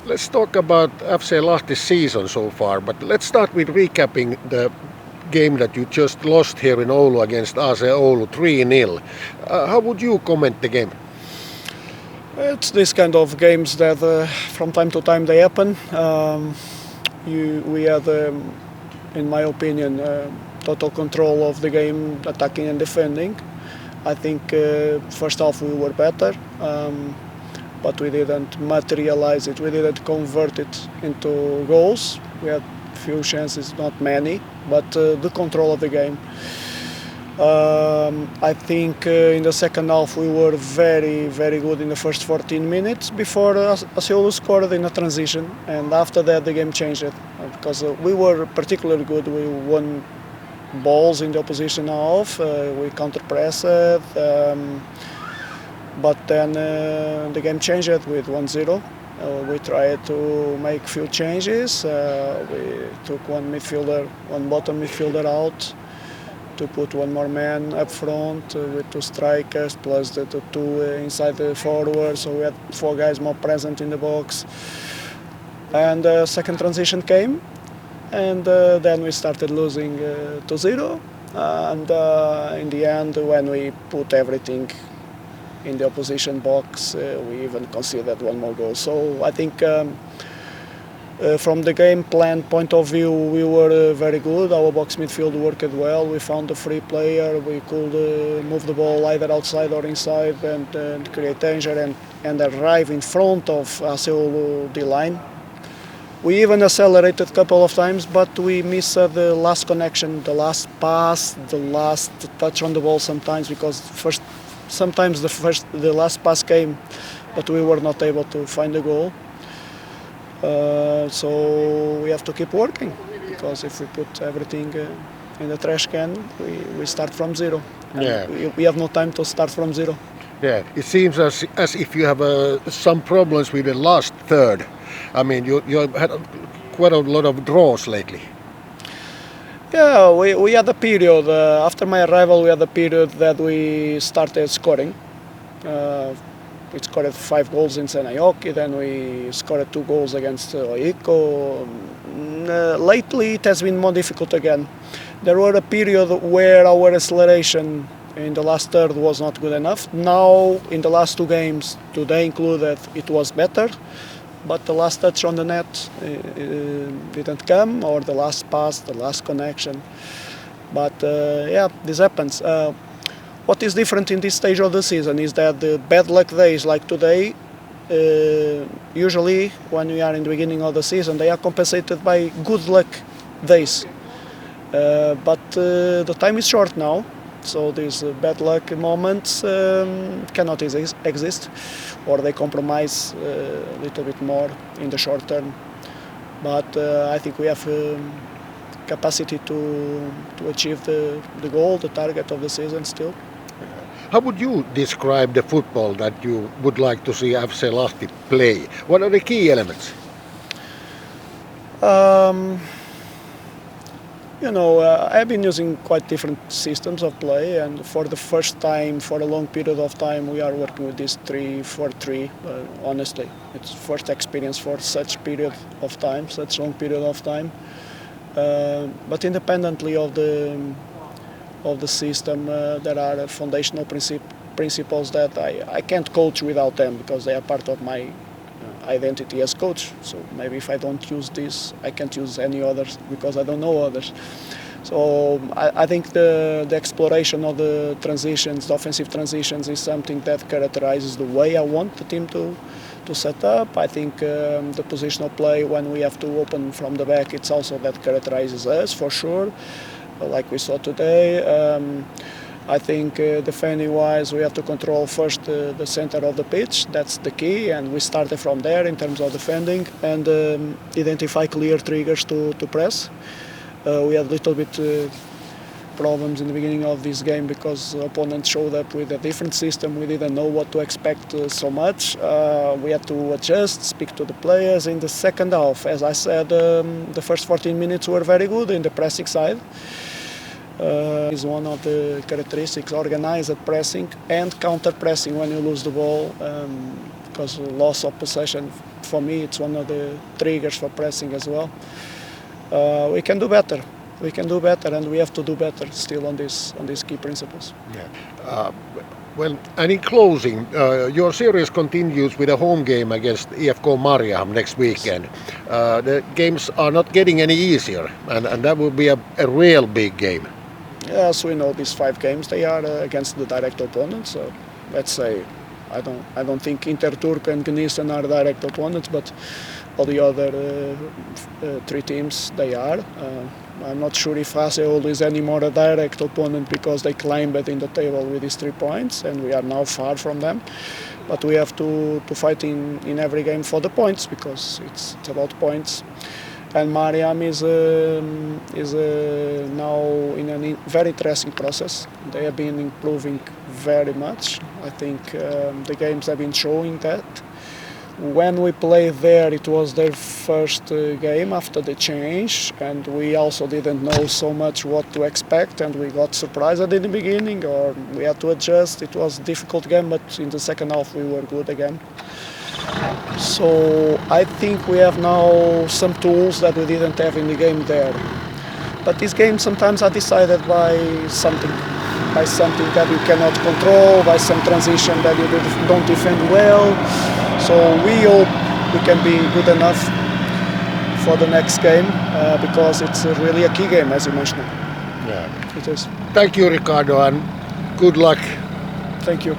Let's talk about FC Lahti's season so far, but let's start with recapping the game that you just lost here in Oulu against AC Oulu 3-0. How would you comment the game? It's this kind of games that from time to time they happen. We had, in my opinion, total control of the game, attacking and defending. I think first half we were better, but we didn't materialize it. We didn't convert it into goals. We had few chances, not many, but the control of the game. I think in the second half we were very, very good in the first 14 minutes before AC Oulu scored in a transition, and after that the game changed because we were particularly good. We won balls in the opposition half, we counter-pressed, but then the game changed with 1-0. We tried to make few changes. We took one bottom midfielder out to put one more man up front with two strikers plus the two inside the forward. So we had four guys more present in the box. And the second transition came, and then we started losing 2-0. And in the end, when we put everything in the opposition box, we even conceded one more goal. So I think from the game plan point of view, we were very good. Our box midfield worked well. We found a free player. We could move the ball either outside or inside and create danger and arrive in front of AC Oulu D-line. We even accelerated a couple of times, but we missed the last connection, the last pass, the last touch on the ball sometimes, because sometimes the last pass came, but we were not able to find the goal. So we have to keep working, because if we put everything in the trash can, we start from zero. And we have no time to start from zero. Yeah, it seems as if you have some problems with the last third. I mean, you had quite a lot of draws lately. Yeah, we had a period, after my arrival, we had a period that we started scoring. We scored 5 goals in Seinäjoki, then we scored 2 goals against Oiko. Lately it has been more difficult again. There were a period where our acceleration in the last third was not good enough. Now, in the last 2 games, today included, it was better. But the last touch on the net didn't come, or the last pass, the last connection. But yeah, this happens. What is different in this stage of the season is that the bad luck days like today, usually when we are in the beginning of the season, they are compensated by good luck days. But the time is short now, so these bad luck moments cannot exist, or they compromise a little bit more in the short term. But I think we have capacity to achieve the goal, the target of the season still. How would you describe the football that you would like to see FC Lahti play? What are the key elements? I've been using quite different systems of play, and for the first time, for a long period of time, we are working with this 3-4-3. Honestly, it's first experience for such period of time, such long period of time. But independently of the system, there are foundational principles that I can't coach without them, because they are part of my identity as coach. So maybe if I don't use this, I can't use any others, because I don't know others. So I think the exploration of the transitions, the offensive transitions, is something that characterizes the way I want the team to set up. I think the positional play, when we have to open from the back, it's also that characterizes us for sure, like we saw today. I think defending-wise, we have to control first the center of the pitch. That's the key, and we started from there in terms of defending, and identify clear triggers to press. We had a little bit problems in the beginning of this game because opponents showed up with a different system. We didn't know what to expect so much. We had to adjust, speak to the players. In the second half, as I said, the first 14 minutes were very good in the pressing side. Is one of the characteristics, organized pressing and counter-pressing when you lose the ball, because loss of possession for me, it's one of the triggers for pressing as well. We can do better. We can do better, and we have to do better still on these key principles. Yeah. Well, and in closing, your series continues with a home game against IFK Maarianhamina next weekend. The games are not getting any easier, and that will be a real big game. Yes, we know these 5 games they are against the direct opponents. So let's say I don't think Interturk and Gnisen are direct opponents, but all the other 3 teams they are. I'm not sure if ASE Oulu is any more a direct opponent because they climbed in the table with these 3 points, and we are now far from them. But we have to fight in every game for the points because it's about points. And Maarianhamina is now in a very interesting process. They have been improving very much. I think the games have been showing that. When we played there, it was their first game after the change, and we also didn't know so much what to expect, and we got surprised in the beginning, or we had to adjust. It was a difficult game, but in the second half we were good again. So I think we have now some tools that we didn't have in the game there. But these games sometimes are decided by something that you cannot control, by some transition that you don't defend well. So we hope we can be good enough for the next game because it's really a key game, as you mentioned. Yeah. It is. Thank you, Ricardo, and good luck. Thank you.